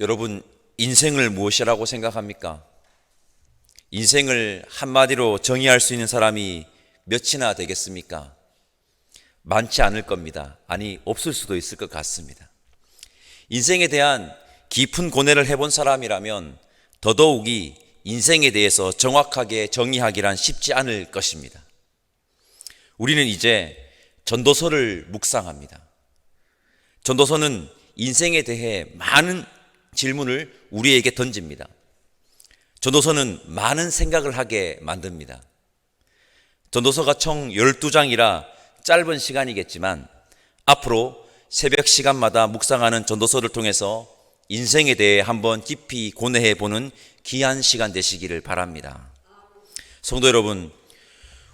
여러분, 인생을 무엇이라고 생각합니까? 인생을 한마디로 정의할 수 있는 사람이 몇이나 되겠습니까? 많지 않을 겁니다. 아니, 없을 수도 있을 것 같습니다. 인생에 대한 깊은 고뇌를 해본 사람이라면 더더욱이 인생에 대해서 정확하게 정의하기란 쉽지 않을 것입니다. 우리는 이제 전도서를 묵상합니다. 전도서는 인생에 대해 많은 질문을 우리에게 던집니다. 전도서는 많은 생각을 하게 만듭니다. 전도서가 총 12장이라 짧은 시간이겠지만 앞으로 새벽 시간마다 묵상하는 전도서를 통해서 인생에 대해 한번 깊이 고뇌해 보는 귀한 시간 되시기를 바랍니다. 성도 여러분,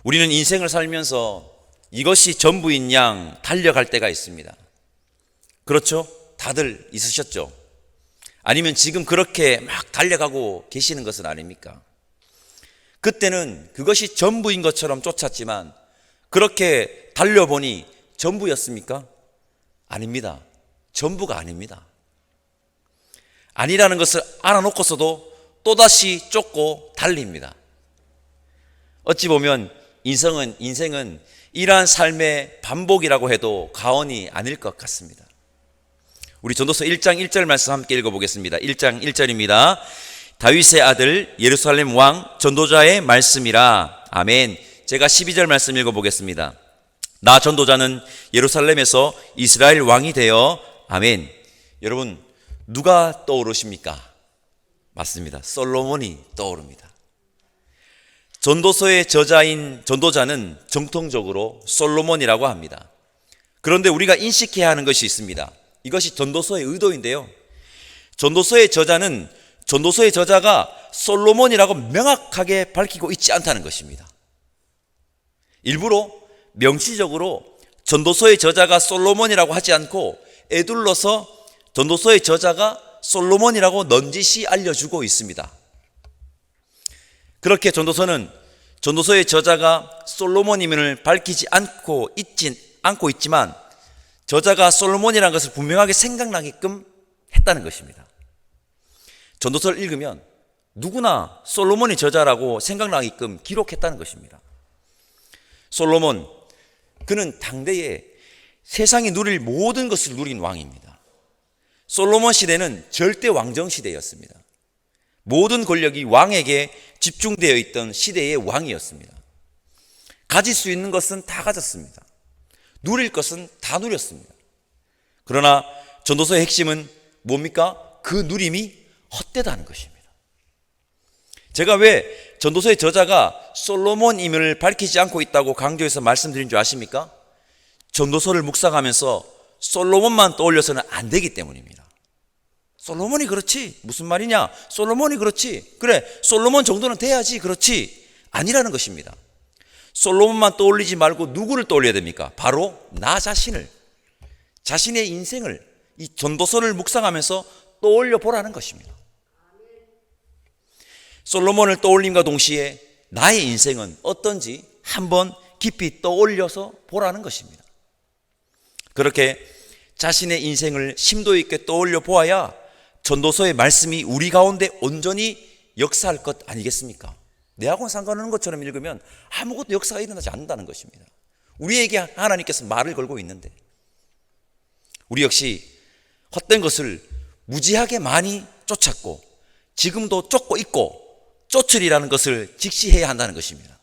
우리는 인생을 살면서 이것이 전부인 양 달려갈 때가 있습니다. 그렇죠? 다들 있으셨죠? 아니면 지금 그렇게 막 달려가고 계시는 것은 아닙니까? 그때는 그것이 전부인 것처럼 쫓았지만 그렇게 달려보니 전부였습니까? 아닙니다. 전부가 아닙니다. 아니라는 것을 알아놓고서도 또다시 쫓고 달립니다. 어찌 보면 인생은 이러한 삶의 반복이라고 해도 과언이 아닐 것 같습니다. 우리 전도서 1장 1절 말씀 함께 읽어보겠습니다. 1장 1절입니다. 다윗의 아들 예루살렘 왕 전도자의 말씀이라. 아멘. 제가 12절 말씀 읽어보겠습니다. 나 전도자는 예루살렘에서 이스라엘 왕이 되어. 아멘. 여러분, 누가 떠오르십니까? 맞습니다. 솔로몬이 떠오릅니다. 전도서의 저자인 전도자는 정통적으로 솔로몬이라고 합니다. 그런데 우리가 인식해야 하는 것이 있습니다. 이것이 전도서의 의도인데요. 전도서의 저자가 솔로몬이라고 명확하게 밝히고 있지 않다는 것입니다. 일부러 명시적으로 전도서의 저자가 솔로몬이라고 하지 않고 에둘러서 전도서의 저자가 솔로몬이라고 넌지시 알려주고 있습니다. 그렇게 전도서의 저자가 솔로몬임을 밝히지 않고 있지만 저자가 솔로몬이라는 것을 분명하게 생각나게끔 했다는 것입니다. 전도서를 읽으면 누구나 솔로몬이 저자라고 생각나게끔 기록했다는 것입니다. 솔로몬, 그는 당대에 세상이 누릴 모든 것을 누린 왕입니다. 솔로몬 시대는 절대 왕정 시대였습니다. 모든 권력이 왕에게 집중되어 있던 시대의 왕이었습니다. 가질 수 있는 것은 다 가졌습니다. 누릴 것은 다 누렸습니다. 그러나 전도서의 핵심은 뭡니까? 그 누림이 헛되다는 것입니다. 제가 왜 전도서의 저자가 솔로몬임을 밝히지 않고 있다고 강조해서 말씀드린 줄 아십니까? 전도서를 묵상하면서 솔로몬만 떠올려서는 안 되기 때문입니다. 솔로몬이 그렇지, 무슨 말이냐? 솔로몬이 그렇지, 그래, 솔로몬 정도는 돼야지, 그렇지, 아니라는 것입니다. 솔로몬만 떠올리지 말고 누구를 떠올려야 됩니까? 바로 나 자신을, 자신의 인생을 이 전도서를 묵상하면서 떠올려 보라는 것입니다. 솔로몬을 떠올림과 동시에 나의 인생은 어떤지 한번 깊이 떠올려서 보라는 것입니다. 그렇게 자신의 인생을 심도 있게 떠올려 보아야 전도서의 말씀이 우리 가운데 온전히 역사할 것 아니겠습니까? 내하고는 상관없는 것처럼 읽으면 아무것도 역사가 일어나지 않는다는 것입니다. 우리에게 하나님께서 말을 걸고 있는데 우리 역시 헛된 것을 무지하게 많이 쫓았고 지금도 쫓고 있고 쫓으리라는 것을 직시해야 한다는 것입니다.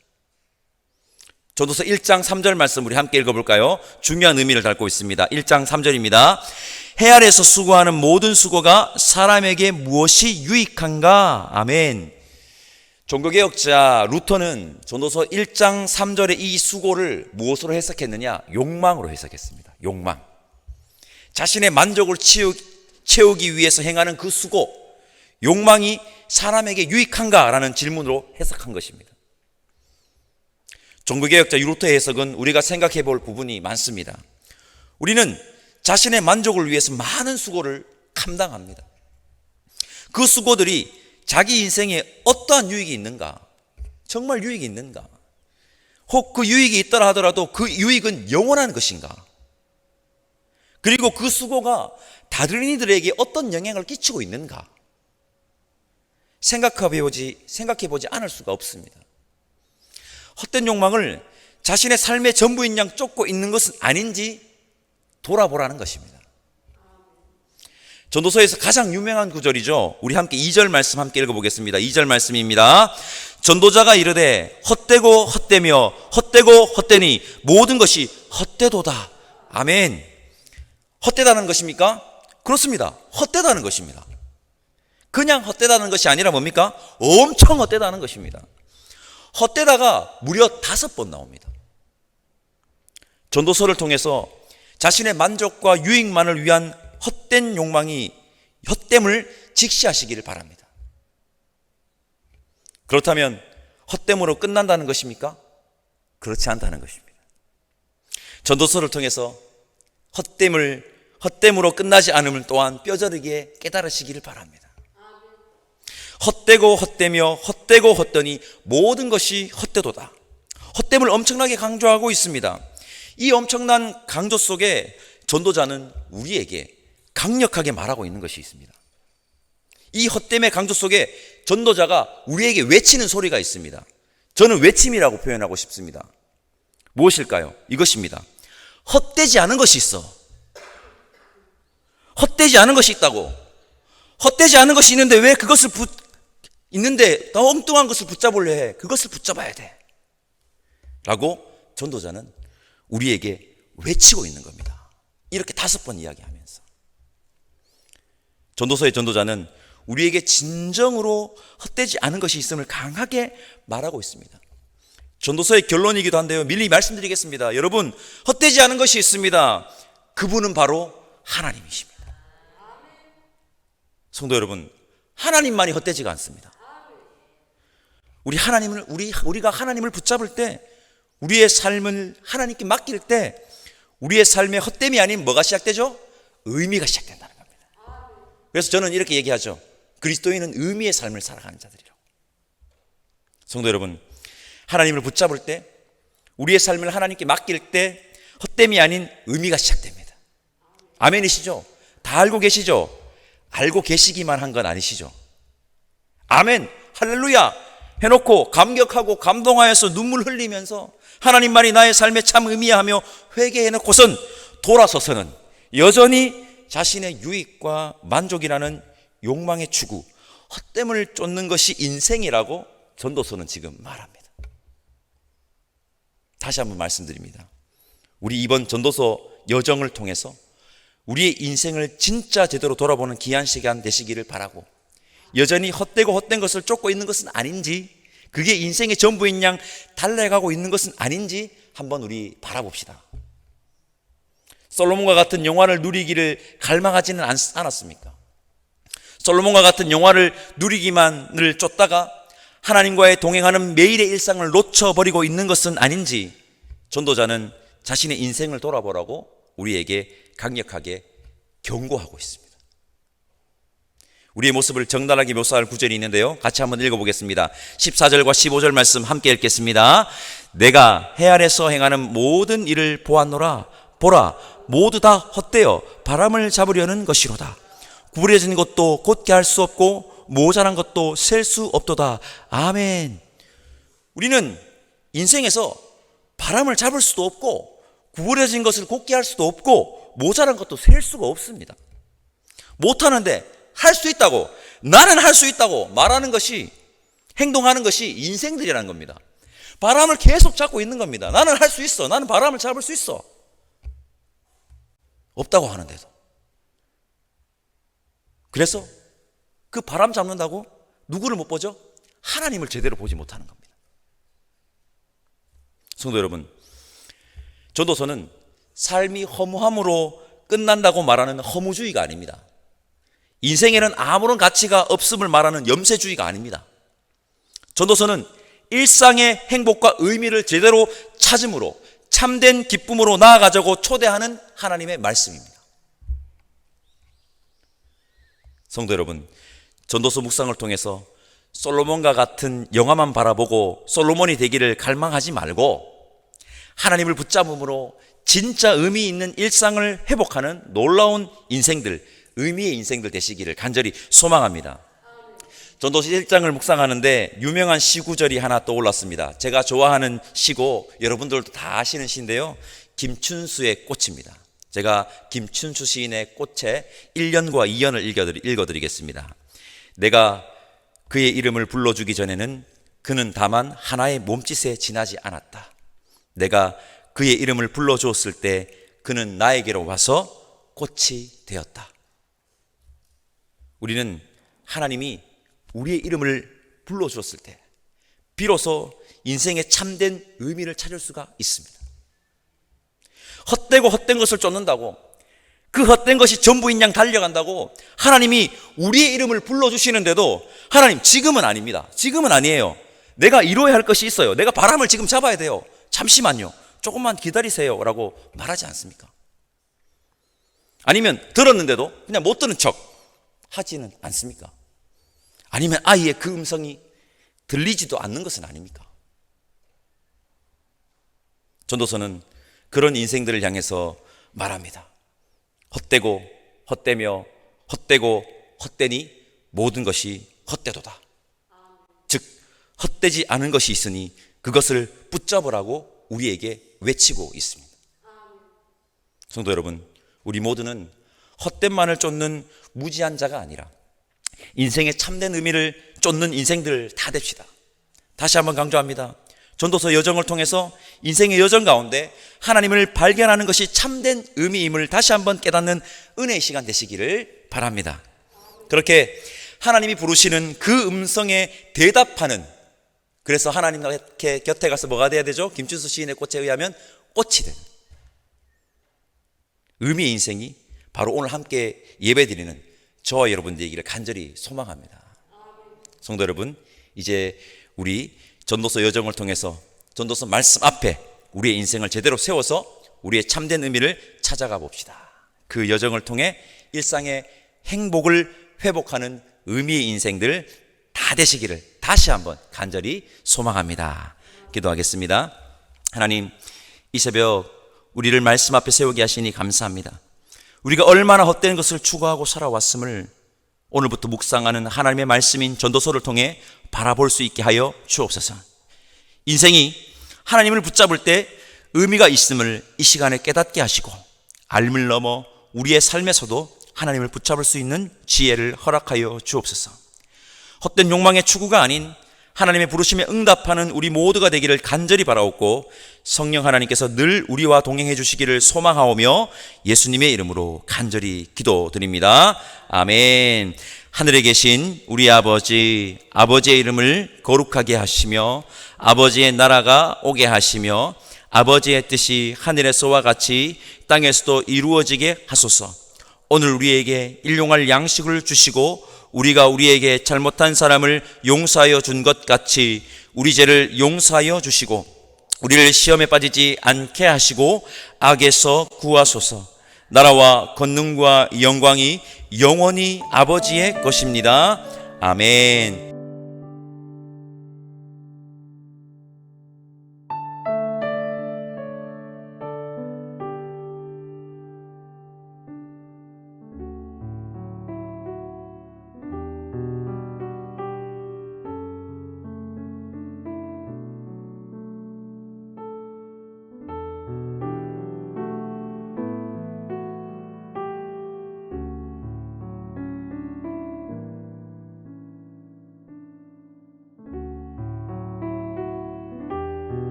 전도서 1장 3절 말씀 우리 함께 읽어볼까요? 중요한 의미를 담고 있습니다. 1장 3절입니다. 해 아래에서 수고하는 모든 수고가 사람에게 무엇이 유익한가? 아멘. 종교개혁자 루터는 전도서 1장 3절의 이 수고를 무엇으로 해석했느냐? 욕망으로 해석했습니다. 욕망. 자신의 만족을 채우기 위해서 행하는 그 수고, 욕망이 사람에게 유익한가라는 질문으로 해석한 것입니다. 종교개혁자 루터의 해석은 우리가 생각해 볼 부분이 많습니다. 우리는 자신의 만족을 위해서 많은 수고를 감당합니다. 그 수고들이 자기 인생에 어떠한 유익이 있는가? 정말 유익이 있는가? 혹 그 유익이 있더라 하더라도 그 유익은 영원한 것인가? 그리고 그 수고가 다른 이들에게 어떤 영향을 끼치고 있는가 생각해보지 않을 수가 없습니다. 헛된 욕망을 자신의 삶의 전부인 양 쫓고 있는 것은 아닌지 돌아보라는 것입니다. 전도서에서 가장 유명한 구절이죠. 우리 함께 2절 말씀 함께 읽어보겠습니다. 2절 말씀입니다. 전도자가 이르되 헛되고 헛되며 헛되고 헛되니 모든 것이 헛되도다. 아멘. 헛되다는 것입니까? 그렇습니다. 헛되다는 것입니다. 그냥 헛되다는 것이 아니라 뭡니까? 엄청 헛되다는 것입니다. 헛되다가 무려 5번 나옵니다. 전도서를 통해서 자신의 만족과 유익만을 위한 헛된 욕망이 헛됨을 직시하시기를 바랍니다. 그렇다면 헛됨으로 끝난다는 것입니까? 그렇지 않다는 것입니다. 전도서를 통해서 헛됨으로 끝나지 않음을 또한 뼈저리게 깨달으시기를 바랍니다. 헛되고 헛되며 헛되고 헛되니 모든 것이 헛되도다. 헛됨을 엄청나게 강조하고 있습니다. 이 엄청난 강조 속에 전도자는 우리에게 강력하게 말하고 있는 것이 있습니다. 이 헛됨의 강조 속에 전도자가 우리에게 외치는 소리가 있습니다. 저는 외침이라고 표현하고 싶습니다. 무엇일까요? 이것입니다. 헛되지 않은 것이 있어. 헛되지 않은 것이 있다고. 헛되지 않은 것이 있는데 왜 그것을 있는데 더 엉뚱한 것을 붙잡으려 해. 그것을 붙잡아야 돼. 라고 전도자는 우리에게 외치고 있는 겁니다. 이렇게 5번 이야기하면서 전도서의 전도자는 우리에게 진정으로 헛되지 않은 것이 있음을 강하게 말하고 있습니다. 전도서의 결론이기도 한데요, 미리 말씀드리겠습니다. 여러분, 헛되지 않은 것이 있습니다. 그분은 바로 하나님이십니다. 성도 여러분, 하나님만이 헛되지가 않습니다. 우리가 하나님을 붙잡을 때, 우리의 삶을 하나님께 맡길 때 우리의 삶의 헛됨이 아닌 뭐가 시작되죠? 의미가 시작된다는 겁니다. 그래서 저는 이렇게 얘기하죠. 그리스도인은 의미의 삶을 살아가는 자들이라고. 성도 여러분, 하나님을 붙잡을 때, 우리의 삶을 하나님께 맡길 때 헛됨이 아닌 의미가 시작됩니다. 아멘이시죠? 다 알고 계시죠? 알고 계시기만 한 건 아니시죠? 아멘, 할렐루야 해놓고 감격하고 감동하여서 눈물 흘리면서 하나님만이 나의 삶의 참 의미야 하며 회개해놓고선 돌아서서는 여전히 자신의 유익과 만족이라는 욕망의 추구, 헛됨을 쫓는 것이 인생이라고 전도서는 지금 말합니다. 다시 한번 말씀드립니다. 우리 이번 전도서 여정을 통해서 우리의 인생을 진짜 제대로 돌아보는 귀한 시간 되시기를 바라고, 여전히 헛되고 헛된 것을 쫓고 있는 것은 아닌지, 그게 인생의 전부인 양 달려가고 있는 것은 아닌지 한번 우리 바라봅시다. 솔로몬과 같은 영화를 누리기를 갈망하지는 않았습니까? 솔로몬과 같은 영화를 누리기만을 쫓다가 하나님과의 동행하는 매일의 일상을 놓쳐버리고 있는 것은 아닌지 전도자는 자신의 인생을 돌아보라고 우리에게 강력하게 경고하고 있습니다. 우리의 모습을 적나라하게 묘사할 구절이 있는데요, 같이 한번 읽어보겠습니다. 14절과 15절 말씀 함께 읽겠습니다. 내가 해 아래서 행하는 모든 일을 보았노라. 보라, 모두 다 헛되어 바람을 잡으려는 것이로다. 구부려진 것도 곧게 할 수 없고 모자란 것도 셀 수 없도다. 아멘. 우리는 인생에서 바람을 잡을 수도 없고 구부려진 것을 곧게 할 수도 없고 모자란 것도 셀 수가 없습니다. 못하는데 할 수 있다고, 나는 할 수 있다고 말하는 것이, 행동하는 것이 인생들이라는 겁니다. 바람을 계속 잡고 있는 겁니다. 나는 할 수 있어, 나는 바람을 잡을 수 있어. 없다고 하는데도. 그래서 그 바람 잡는다고 누구를 못 보죠? 하나님을 제대로 보지 못하는 겁니다. 성도 여러분, 전도서는 삶이 허무함으로 끝난다고 말하는 허무주의가 아닙니다. 인생에는 아무런 가치가 없음을 말하는 염세주의가 아닙니다. 전도서는 일상의 행복과 의미를 제대로 찾음으로 참된 기쁨으로 나아가자고 초대하는 하나님의 말씀입니다. 성도 여러분, 전도서 묵상을 통해서 솔로몬과 같은 영화만 바라보고 솔로몬이 되기를 갈망하지 말고 하나님을 붙잡음으로 진짜 의미 있는 일상을 회복하는 놀라운 인생들, 의미의 인생들 되시기를 간절히 소망합니다. 전도서 1장을 묵상하는데 유명한 시구절이 하나 떠올랐습니다. 제가 좋아하는 시고 여러분들도 다 아시는 시인데요, 김춘수의 꽃입니다. 제가 김춘수 시인의 꽃의 1년과 2년을 읽어드리겠습니다. 내가 그의 이름을 불러주기 전에는 그는 다만 하나의 몸짓에 지나지 않았다. 내가 그의 이름을 불러주었을 때 그는 나에게로 와서 꽃이 되었다. 우리는 하나님이 우리의 이름을 불러주었을 때 비로소 인생의 참된 의미를 찾을 수가 있습니다. 헛되고 헛된 것을 쫓는다고, 그 헛된 것이 전부인 양 달려간다고 하나님이 우리의 이름을 불러주시는데도 하나님 지금은 아닙니다. 지금은 아니에요. 내가 이루어야 할 것이 있어요. 내가 바람을 지금 잡아야 돼요. 잠시만요. 조금만 기다리세요 라고 말하지 않습니까? 아니면 들었는데도 그냥 못 들은 척 하지는 않습니까? 아니면 아예 그 음성이 들리지도 않는 것은 아닙니까? 전도서는 그런 인생들을 향해서 말합니다. 헛되고 헛되며 헛되고 헛되니 모든 것이 헛되도다. 즉 헛되지 않은 것이 있으니 그것을 붙잡으라고 우리에게 외치고 있습니다. 성도 여러분, 우리 모두는 헛됨만을 쫓는 무지한 자가 아니라 인생의 참된 의미를 쫓는 인생들 다 됩시다. 다시 한번 강조합니다. 전도서 여정을 통해서 인생의 여정 가운데 하나님을 발견하는 것이 참된 의미임을 다시 한번 깨닫는 은혜의 시간 되시기를 바랍니다. 그렇게 하나님이 부르시는 그 음성에 대답하는, 그래서 하나님 곁에 가서 뭐가 돼야 되죠? 김춘수 시인의 꽃에 의하면 꽃이 되는 의미의 인생이 바로 오늘 함께 예배드리는 저와 여러분 되기를 간절히 소망합니다. 성도 여러분, 이제 우리 전도서 여정을 통해서 전도서 말씀 앞에 우리의 인생을 제대로 세워서 우리의 참된 의미를 찾아가 봅시다. 그 여정을 통해 일상의 행복을 회복하는 의미의 인생들 다 되시기를 다시 한번 간절히 소망합니다. 기도하겠습니다. 하나님, 이 새벽 우리를 말씀 앞에 세우게 하시니 감사합니다. 우리가 얼마나 헛된 것을 추구하고 살아왔음을 오늘부터 묵상하는 하나님의 말씀인 전도서를 통해 바라볼 수 있게 하여 주옵소서. 인생이 하나님을 붙잡을 때 의미가 있음을 이 시간에 깨닫게 하시고 알물 넘어 우리의 삶에서도 하나님을 붙잡을 수 있는 지혜를 허락하여 주옵소서. 헛된 욕망의 추구가 아닌 하나님의 부르심에 응답하는 우리 모두가 되기를 간절히 바라옵고 성령 하나님께서 늘 우리와 동행해 주시기를 소망하오며 예수님의 이름으로 간절히 기도드립니다. 아멘. 하늘에 계신 우리 아버지, 아버지의 이름을 거룩하게 하시며 아버지의 나라가 오게 하시며 아버지의 뜻이 하늘에서와 같이 땅에서도 이루어지게 하소서. 오늘 우리에게 일용할 양식을 주시고 우리가 우리에게 잘못한 사람을 용서하여 준 것 같이 우리 죄를 용서하여 주시고 우리를 시험에 빠지지 않게 하시고 악에서 구하소서. 나라와 권능과 영광이 영원히 아버지의 것입니다. 아멘.